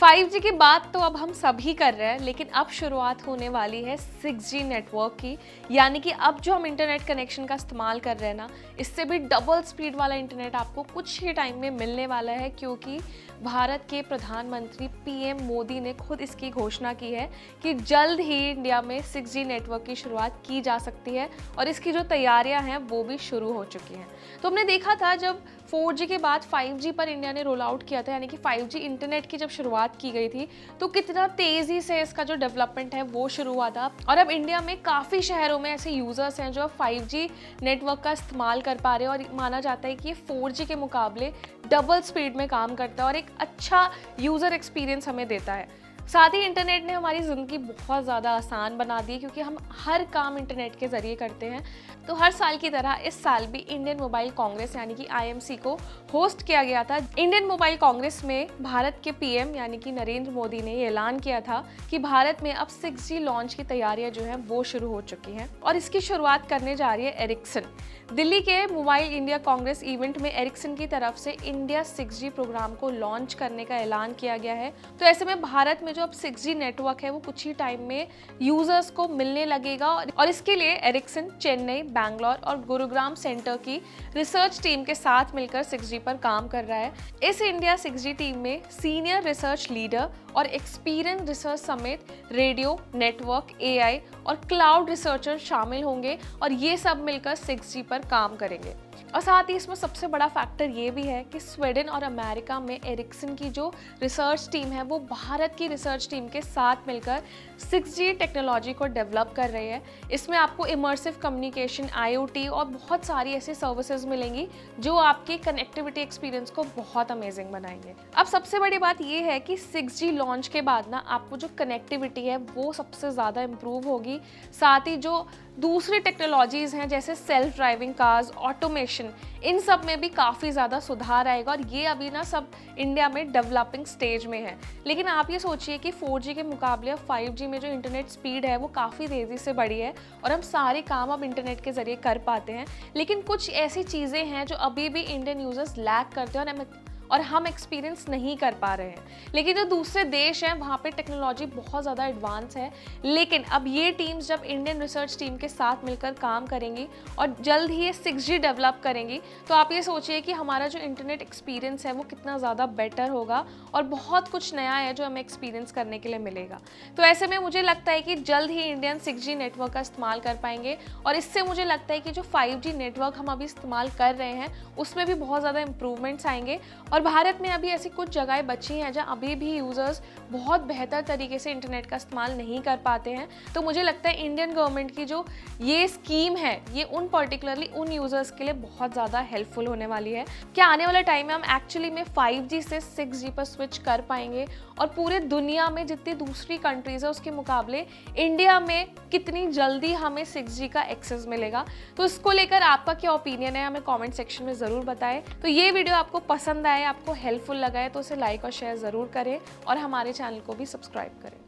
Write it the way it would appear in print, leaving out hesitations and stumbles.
5G की बात तो अब हम सभी कर रहे हैं, लेकिन अब शुरुआत होने वाली है 6G नेटवर्क की। यानी कि अब जो हम इंटरनेट कनेक्शन का इस्तेमाल कर रहे हैं ना, इससे भी डबल स्पीड वाला इंटरनेट आपको कुछ ही टाइम में मिलने वाला है, क्योंकि भारत के प्रधानमंत्री पीएम मोदी ने खुद इसकी घोषणा की है कि जल्द ही इंडिया में 6G नेटवर्क की शुरुआत की जा सकती है और इसकी जो तैयारियां हैं वो भी शुरू हो चुकी हैं। तो हमने देखा था जब 4G के बाद 5G पर इंडिया ने रोल आउट किया था, यानी कि 5G इंटरनेट की जब शुरुआत की गई थी, तो कितना तेजी से इसका जो डेवलपमेंट है वो शुरू हुआ था। और अब इंडिया में काफ़ी शहरों में ऐसे यूजर्स हैं जो अब 5G नेटवर्क का इस्तेमाल कर पा रहे हैं और माना जाता है कि ये 4G के मुकाबले डबल स्पीड में काम करता है और एक अच्छा यूज़र एक्सपीरियंस हमें देता है। साथ ही इंटरनेट ने हमारी ज़िंदगी बहुत ज़्यादा आसान बना दी है, क्योंकि हम हर काम इंटरनेट के ज़रिए करते हैं। तो हर साल की तरह इस साल भी इंडियन मोबाइल कांग्रेस यानी कि IMC को होस्ट किया गया था। इंडियन मोबाइल कांग्रेस में भारत के पीएम यानी कि नरेंद्र मोदी ने ये ऐलान किया था कि भारत में अब 6G लॉन्च की तैयारियां जो हैं वो शुरू हो चुकी हैं और इसकी शुरुआत करने जा रही है एरिक्सन। दिल्ली के मोबाइल इंडिया कांग्रेस इवेंट में एरिक्सन की तरफ से इंडिया 6G प्रोग्राम को लॉन्च करने का ऐलान किया गया है। तो ऐसे में भारत में जो अब 6G नेटवर्क है वो कुछ ही टाइम में यूजर्स को मिलने लगेगा और इसके लिए एरिक्सन चेन्नई, बैंगलोर और गुरुग्राम सेंटर की रिसर्च टीम के साथ मिलकर 6G पर काम कर रहा है। इस इंडिया 6G टीम में सीनियर रिसर्च लीडर और एक्सपीरियंस रिसर्च समेत रेडियो, नेटवर्क, AI और क्लाउड रिसर्चर शामिल होंगे और ये सब मिलकर 6G पर काम करेंगे। और साथ ही इसमें सबसे बड़ा फैक्टर ये भी है कि स्वीडन और अमेरिका में एरिक्सन की जो रिसर्च टीम है वो भारत की रिसर्च टीम के साथ मिलकर 6G टेक्नोलॉजी को डेवलप कर रही है। इसमें आपको इमर्सिव कम्युनिकेशन, IoT और बहुत सारी ऐसी सर्विसेज मिलेंगी जो आपके कनेक्टिविटी एक्सपीरियंस को बहुत अमेजिंग बनाएंगे। अब सबसे बड़ी बात ये है कि 6G लॉन्च के बाद ना आपको जो कनेक्टिविटी है वो सबसे ज़्यादा इम्प्रूव होगी। साथ ही जो दूसरी टेक्नोलॉजीज़ हैं जैसे सेल्फ ड्राइविंग कार्स, ऑटोमेशन, इन सब में भी काफ़ी ज़्यादा सुधार आएगा और ये अभी ना सब इंडिया में डेवलपिंग स्टेज में है। लेकिन आप ये सोचिए कि 4G के मुकाबले 5G में जो इंटरनेट स्पीड है वो काफ़ी तेज़ी से बढ़ी है और हम सारे काम अब इंटरनेट के ज़रिए कर पाते हैं। लेकिन कुछ ऐसी चीज़ें हैं जो अभी भी इंडियन यूज़र्स लैक करते हैं और हम एक्सपीरियंस नहीं कर पा रहे हैं। लेकिन जो दूसरे देश हैं वहाँ पे टेक्नोलॉजी बहुत ज़्यादा एडवांस है। लेकिन अब ये टीम्स जब इंडियन रिसर्च टीम के साथ मिलकर काम करेंगी और जल्द ही ये 6G डेवलप करेंगी, तो आप ये सोचिए कि हमारा जो इंटरनेट एक्सपीरियंस है वो कितना ज़्यादा बेटर होगा और बहुत कुछ नया है जो हमें एक्सपीरियंस करने के लिए मिलेगा। तो ऐसे में मुझे लगता है कि जल्द ही इंडियन 6G नेटवर्क का इस्तेमाल कर पाएंगे और इससे मुझे लगता है कि जो 5G नेटवर्क हम अभी इस्तेमाल कर रहे हैं उसमें भी बहुत ज़्यादा इंप्रूवमेंट्स आएंगे। और भारत में अभी ऐसी कुछ जगहें बची हैं जहाँ अभी भी यूज़र्स बहुत बेहतर तरीके से इंटरनेट का इस्तेमाल नहीं कर पाते हैं। तो मुझे लगता है इंडियन गवर्नमेंट की जो ये स्कीम है ये पर्टिकुलरली उन यूज़र्स के लिए बहुत ज़्यादा हेल्पफुल होने वाली है। क्या आने वाले टाइम में हम एक्चुअली में 5G से 6G पर स्विच कर पाएंगे और पूरे दुनिया में जितनी दूसरी कंट्रीज़ है उसके मुकाबले इंडिया में कितनी जल्दी हमें 6G का एक्सेस मिलेगा? तो इसको लेकर आपका क्या ओपिनियन है हमें कॉमेंट सेक्शन में ज़रूर बताएं। तो ये वीडियो आपको पसंद आए, आपको हेल्पफुल लगा है तो उसे लाइक और शेयर ज़रूर करें और हमारे चैनल को भी सब्सक्राइब करें।